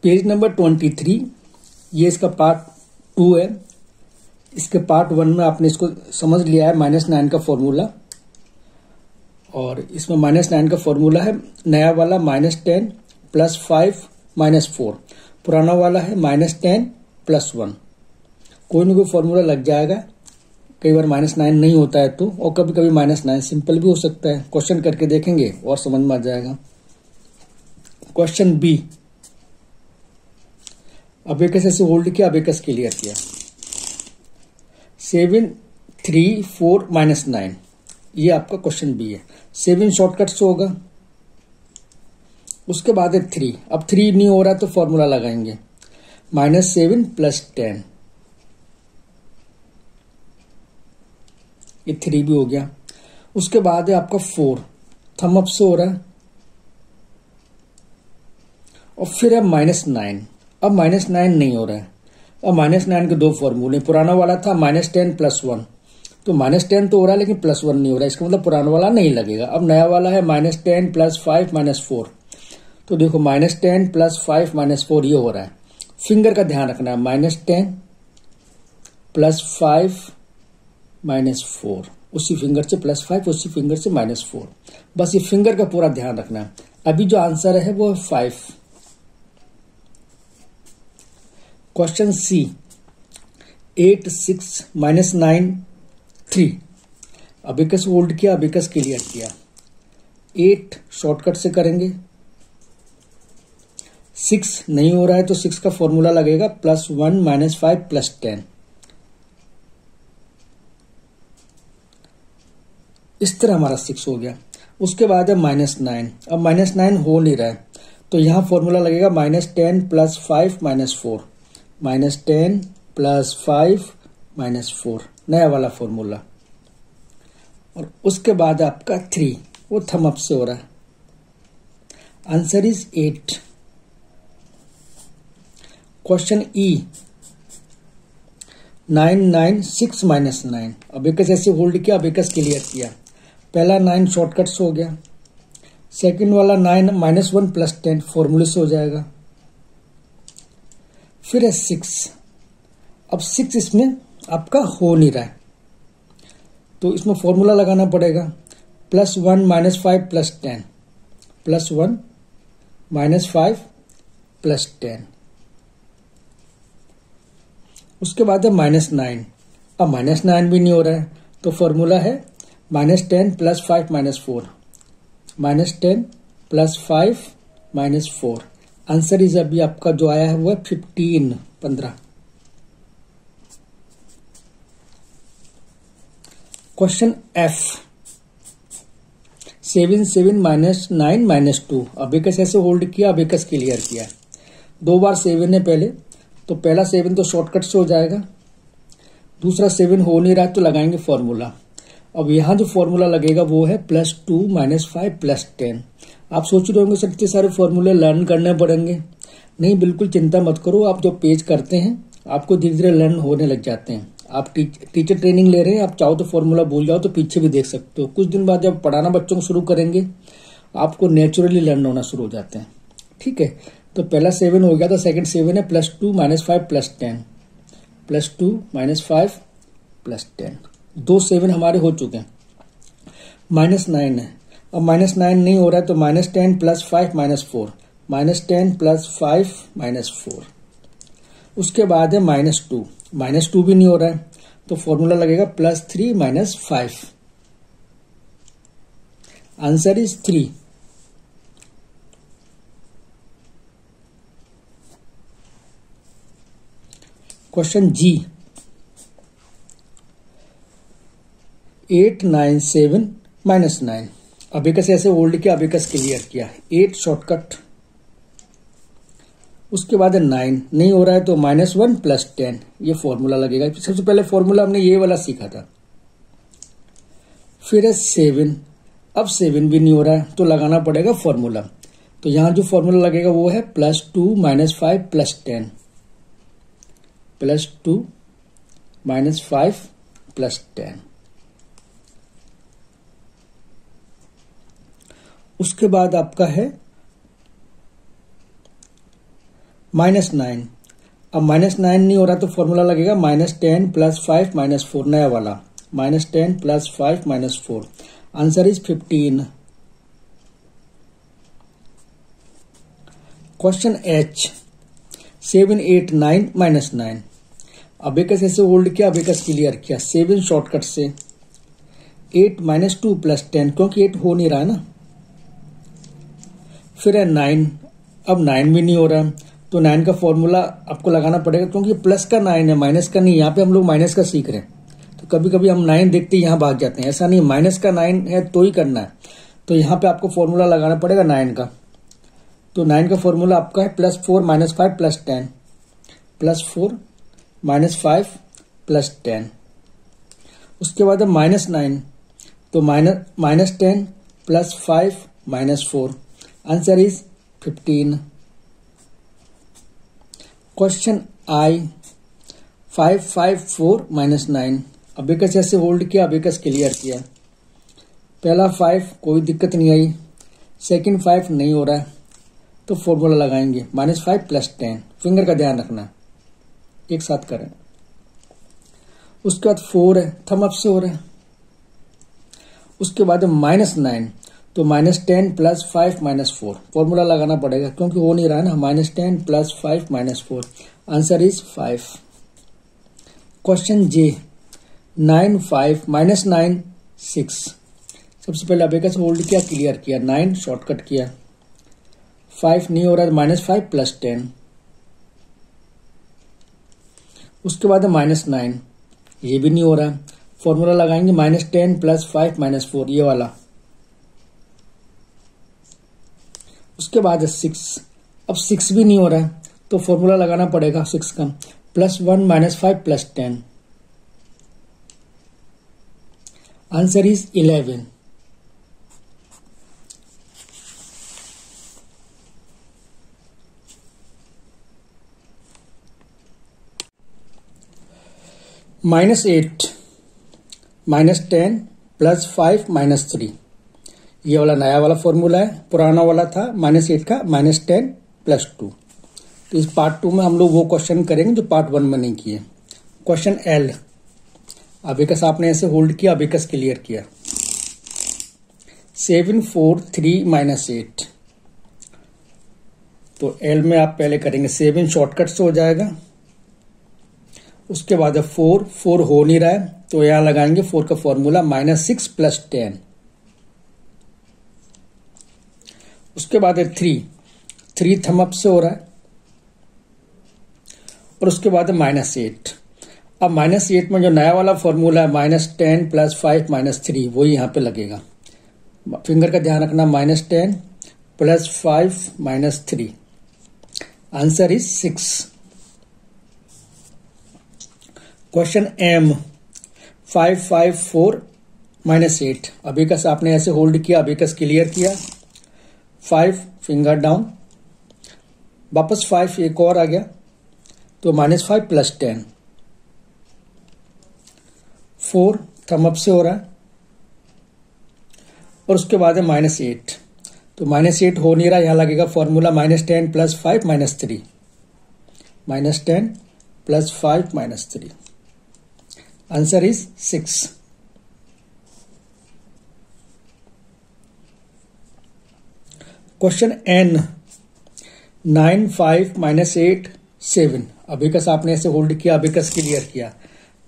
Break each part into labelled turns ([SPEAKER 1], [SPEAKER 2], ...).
[SPEAKER 1] Page number 23, ये इसका part 2 है। इसके पार्ट 1 में आपने इसको समझ लिया है -9 का फॉर्मूला, और इसमें -9 का फॉर्मूला है नया वाला -10 + 5 - 4, पुराना वाला है -10 + 1। कोई ना कोई फॉर्मूला लग जाएगा, कई बार -9 नहीं होता है तो, और कभी कभी -9 सिंपल भी हो सकता है। क्वेश्चन करके देखेंगे और समझ में आ जाएगा। क्वेश्चन बी, अबेकस ऐसे होल्ड किया, अबेकस क्लियर किया। 7 3 4 -9, ये आपका क्वेश्चन बी है। 7 शॉर्टकट से होगा, उसके बाद है 3। अब 3 नहीं हो रहा तो फॉर्मूला लगाएंगे -7 + 10, ये 3 भी हो गया। उसके बाद है आपका 4, थम अप से हो रहा है, और फिर है -9। अब -9 नहीं हो रहा है। अब -9 के दो फॉर्मूले, पुराना वाला था -10 + 1, तो -10 तो हो रहा है लेकिन +1 नहीं हो रहा है, इसका मतलब पुराना वाला नहीं लगेगा। अब नया वाला है -10 + 5 - 4, तो देखो -10 + 5 - 4 ये हो रहा है। फिंगर का ध्यान रखना है, -10 + 5 - 4, उसी फिंगर से +5, उसी फिंगर से -4, बस ये फिंगर का पूरा ध्यान रखना है। अभी जो आंसर है वो है 5। क्वेश्चन सी, 8 6 -9 3, अबेकस होल्ड किया, अबेकस क्लियर किया। 8 शॉर्टकट से करेंगे, 6 नहीं हो रहा है तो 6 का फॉर्मूला लगेगा +1 - 5 + 10, इस तरह हमारा 6 हो गया। उसके बाद है -9, अब -9 हो नहीं रहा है तो यहां फॉर्मूला लगेगा -10 + 5 - 4, -10 + 5 - 4, नया वाला फॉर्मूला। और उसके बाद आपका 3, वो थम अप से हो रहा है। Answer is 8। Question E, 9 9 6 -9, abacus ऐसे होल्ड किया, अबेकस क्लियर किया। पहला 9 शॉर्टकट से हो गया, सेकंड वाला 9 -1 + 10 फॉर्मूले से हो जाएगा। फिर है 6, अब 6 इसमें आपका हो नहीं रहा है तो इसमें फॉर्मूला लगाना पड़ेगा +1 - 5 + 10, +1 - 5 + 10। उसके बाद है -9, अब -9 भी नहीं हो रहा है तो फॉर्मूला है -10 + 5 - 4, -10 + 5 - 4। आंसर इज अभी आपका जो आया है वो है 15। क्वेश्चन एफ, 7 7 -9 -2, अबेकस ऐसे होल्ड किया, अबेकस क्लियर किया। 2 बार 7 है पहले, तो पहला 7 तो शॉर्टकट से हो जाएगा, दूसरा 7 हो नहीं रहा तो लगाएंगे फॉर्मूला। अब यहां जो फॉर्मूला लगेगा वो है +2 - 5 + 10। आप सोच रहे होंगे सर इतने सारे फॉर्मूले लर्न करने पड़ेंगे। नहीं, बिल्कुल चिंता मत करो, आप जो पेज करते हैं आपको धीरे धीरे लर्न होने लग जाते हैं। आप टीचर ट्रेनिंग ले रहे हैं, आप चाहो तो फॉर्मूला भूल जाओ तो पीछे भी देख सकते हो। कुछ दिन बाद जब पढ़ाना बच्चों को शुरू करेंगे आपको नेचुरली लर्न होना शुरू हो जाते हैं। ठीक है, तो पहला 7 हो गया, तो सेकंड 7 है +2 - 5 + 10, +2 - 5 + 10, 2 7 हमारे हो चुके हैं। -9 है, अब -9 नहीं हो रहा है तो -10 + 5 - 4, -10 + 5 - 4। उसके बाद है -2, -2 भी नहीं हो रहा है तो फॉर्मूला लगेगा +3 - 5। Answer is 3। क्वेश्चन जी, 8 9 7 -9, अबेकस ऐसे होल्ड किया, अबेकस क्लियर किया। 8 शॉर्टकट, उसके बाद है 9 नहीं हो रहा है तो -1 + 10, ये फॉर्मूला लगेगा। सबसे पहले फॉर्मूला हमने ये वाला सीखा था। फिर है 7, अब 7 भी नहीं हो रहा है तो लगाना पड़ेगा फॉर्मूला। तो यहां जो फॉर्मूला लगेगा वो है +2 - 5 + 10, +2 - 5 + 10। उसके बाद आपका है -9। अब -9 नहीं हो रहा तो फॉर्मूला लगेगा -10 + 5 - 4, नया वाला -10 + 5 - 4। Answer is 15। Question H 7 8 9 -9। Abacus ऐसे होल्ड किया, अबेकस क्लियर किया। 7 शॉर्टकट से 8 - 2 + 10, क्योंकि 8 हो नहीं रहा है ना। फिर है 9, अब 9 भी नहीं हो रहा तो 9 का फॉर्मूला आपको लगाना पड़ेगा, क्योंकि प्लस का 9 है, माइनस का नहीं। यहाँ पे हम लोग माइनस का सीख रहे हैं तो कभी कभी हम 9 देखते ही यहाँ भाग जाते हैं, ऐसा नहीं। माइनस का 9 है तो ही करना है, तो यहाँ पे आपको फॉर्मूला लगाना पड़ेगा 9 का। तो 9 का फॉर्मूला आपका है +4 - 5 + 10, +4 - 5 + 10। उसके बाद है -9, तो -10 + 5 - 4। Answer is 15। Question I 5 5 4 -9। Abacus ऐसे होल्ड किया, अबेकस क्लियर किया। पहला 5 कोई दिक्कत नहीं आई, सेकंड 5 नहीं हो रहा है तो फॉर्मूला लगाएंगे -5 + 10। फिंगर का ध्यान रखना, एक साथ करें। उसके बाद 4 है, थम अप से हो रहा है। उसके बाद -9, तो -10 + 5 - 4। फॉर्मूला लगाना पड़ेगा क्योंकि हो नहीं रहा है ना। -10 + 5 - 4। Answer is 5। Question J 9 5 -9 6। सबसे पहले अबेकस होल्ड किया, क्लियर किया। 9 शॉर्टकट किया, 5 नहीं हो रहा, -5 + 10। उसके बाद -9, ये भी नहीं हो रहा, फॉर्मूला लगाएंगे -10 + 5 - 4, ये वाला। उसके बाद 6, अब 6 भी नहीं हो रहा है तो फॉर्मूला लगाना पड़ेगा 6 का, +1 - 5 + 10। Answer is 11। -8 -10 + 5 - 3। ये वाला नया वाला फॉर्मूला है, पुराना वाला था -8 का -10 + 2। तो इस पार्ट 2 में हम लोग वो क्वेश्चन करेंगे जो पार्ट 1 में नहीं किए। क्वेश्चन L, अबेकस आपने ऐसे होल्ड किया, अबेकस क्लियर किया। 7 4 3 -8, तो L में आप पहले करेंगे 7 शॉर्टकट से हो जाएगा। उसके बाद 4 हो नहीं रहा है तो यहां लगाएंगे 4 का फॉर्मूला -6 + 10। उसके बाद 3 थम अप से हो रहा है। और उसके बाद -8। अब -8 में जो नया वाला फॉर्मूला है -10 + 5 - 3, वो यहां पे लगेगा। फिंगर का ध्यान रखना, -10 + 5 - 3। Answer is 6। Question M 5 5 4 -8। Abacus आपने ऐसे होल्ड किया, अबेकस क्लियर किया। 5 फिंगर डाउन, वापस 5 एक और आ गया तो -5 + 10। 4 थम अप से हो रहा है। और उसके बाद है -8, तो -8 हो नहीं रहा, यहां लगेगा formula -10 + 5 - 3। -10 + 5 - 3। Answer is 6। Question N 9 5 -8 7। Abacus आपने ऐसे होल्ड किया, अबेकस क्लियर किया।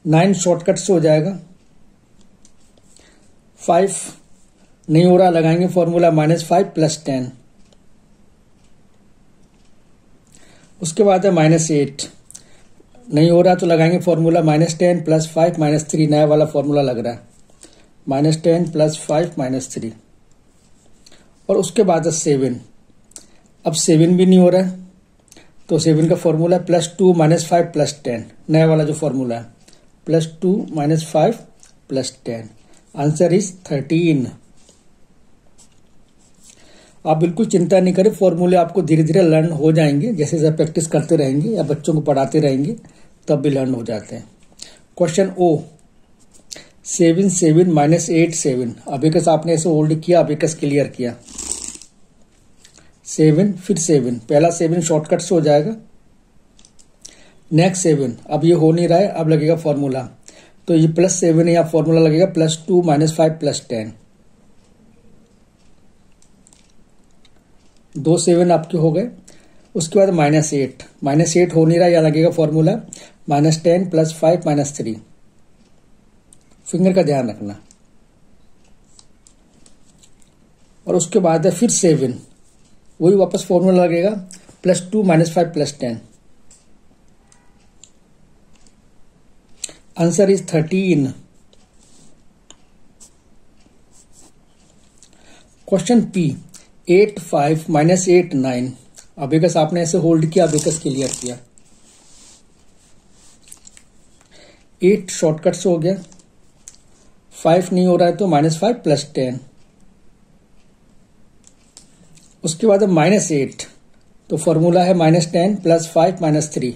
[SPEAKER 1] 9 शॉर्टकट से हो जाएगा। 5 नहीं हो रहा, लगाएंगे फॉर्मूला -5 + 10। उसके बाद है -8, नहीं हो रहा तो लगाएंगे फॉर्मूला -10 + 5 - 3, नया वाला फॉर्मूला लग रहा है -10 + 5 - 3। और उसके बाद 7, अब 7 भी नहीं हो रहा है तो 7 का फॉर्मूला +2 - 5 + 10, नया वाला जो फॉर्मूला है +2 - 5 + 10। Answer is 13। आप बिल्कुल चिंता नहीं करें, फॉर्मूले आपको धीरे धीरे लर्न हो जाएंगे, जैसे जैसे प्रैक्टिस करते रहेंगे या बच्चों को पढ़ाते रहेंगे तब भी लर्न हो जाते हैं। Question O 7 7 -8 7। अबेकस आपने ऐसे होल्ड किया, अबेकस क्लियर किया। 7 फिर 7, पहला 7 शॉर्टकट से हो जाएगा नेक्स्ट 7, अब ये हो नहीं रहा है, अब लगेगा फॉर्मूला, तो ये +7 है, यहाँ फॉर्मूला लगेगा +2 - 5 +10, 2 7 आपके हो गए। उसके बाद -8 हो नहीं रहा, यहाँ लगेगा फॉर्मूला -10 + 5 - 3, फिंगर का ध्यान रखना। और उसके बाद है फिर 7, वही वापस फॉर्मूला लगेगा +2 - 5 +10, answer is 13। Question P, 8 5 - 8 9, abacus आपने ऐसे होल्ड किया, अबेकस क्लियर किया। 8 शॉर्टकट से हो गया, 5 नहीं हो रहा है तो -5 +10, उसके बाद -8, तो फॉर्मूला है -10 + 5 - 3,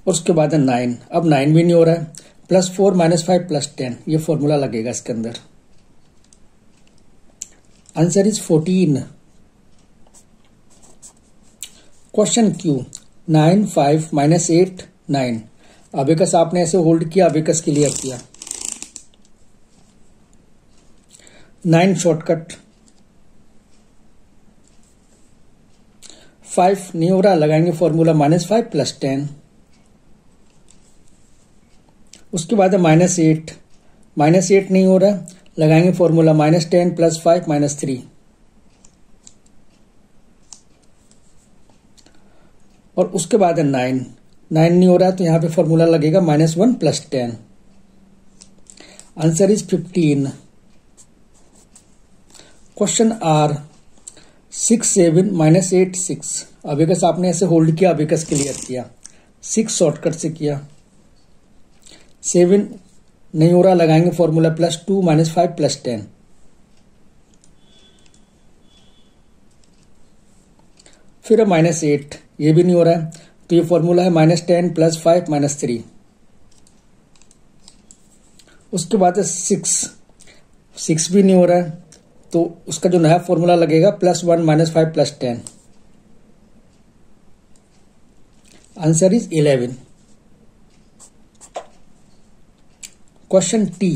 [SPEAKER 1] उसके बाद 9, अब 9 भी नहीं हो रहा है, +4 - 5 +10, ये फॉर्मूला लगेगा इसके अंदर, answer is 14। Question Q, 9 5 - 8 9, abacus आपने ऐसे होल्ड किया, अबेकस क्लियर किया। 9 शॉर्टकट, 5 नहीं हो रहा, लगाएंगे फॉर्मूला -5 +10, उसके बाद है -8 नहीं हो रहा, लगाएंगे फॉर्मूला -10 + 5 - 3, और उसके बाद है 9 नहीं हो रहा, तो यहां पे फॉर्मूला लगेगा -1 + 10, answer is 15। Question R, 6 7 - 8 6, abacus आपने ऐसे होल्ड किया, अबेकस क्लियर किया। 6 शॉर्टकट से किया, 7 नहीं हो रहा, लगाएंगे फॉर्मूला +2 - 5 +10, फिर -8, ये भी नहीं हो रहा है, तो ये फॉर्मूला है -10 + 5 - 3, उसके बाद है 6 भी नहीं हो रहा है, तो उसका जो नया फॉर्मूला लगेगा +1 - 5 +10, answer is 11। Question T,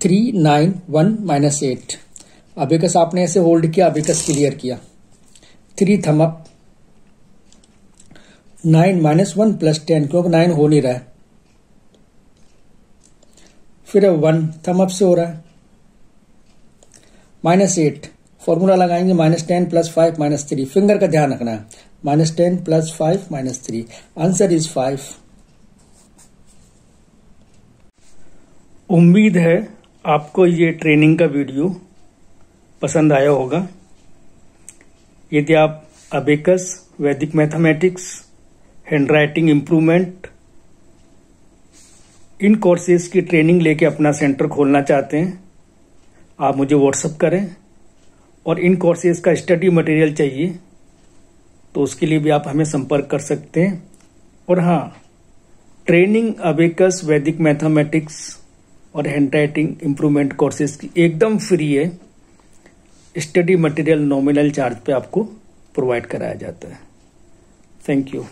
[SPEAKER 1] 3 9 1 - 8, abacus आपने ऐसे होल्ड किया, अबेकस क्लियर किया। 3 थम अप, 9 -1 +10, क्योंकि 9 हो नहीं रहा है, फिर 1 थम अप से हो रहा है, -8, फॉर्मूला लगाएंगे -10 + 5 - 3, फिंगर का ध्यान रखना है, -10 + 5 - 3, आंसर इज 5।
[SPEAKER 2] उम्मीद है आपको ये ट्रेनिंग का वीडियो पसंद आया होगा। यदि आप अबेकस, वैदिक मैथमेटिक्स, हैंडराइटिंग इम्प्रूवमेंट, इन कोर्सेज की ट्रेनिंग लेके अपना सेंटर खोलना चाहते हैं, आप मुझे व्हाट्सएप करें, और इन कोर्सेज का स्टडी मटेरियल चाहिए तो उसके लिए भी आप हमें संपर्क कर सकते हैं। और हाँ, ट्रेनिंग अबेकस, वैदिक मैथमेटिक्स और हैंडराइटिंग इम्प्रूवमेंट कोर्सेज की एकदम फ्री है। स्टडी मटेरियल नॉमिनल चार्ज पे आपको प्रोवाइड कराया जाता है। Thank you.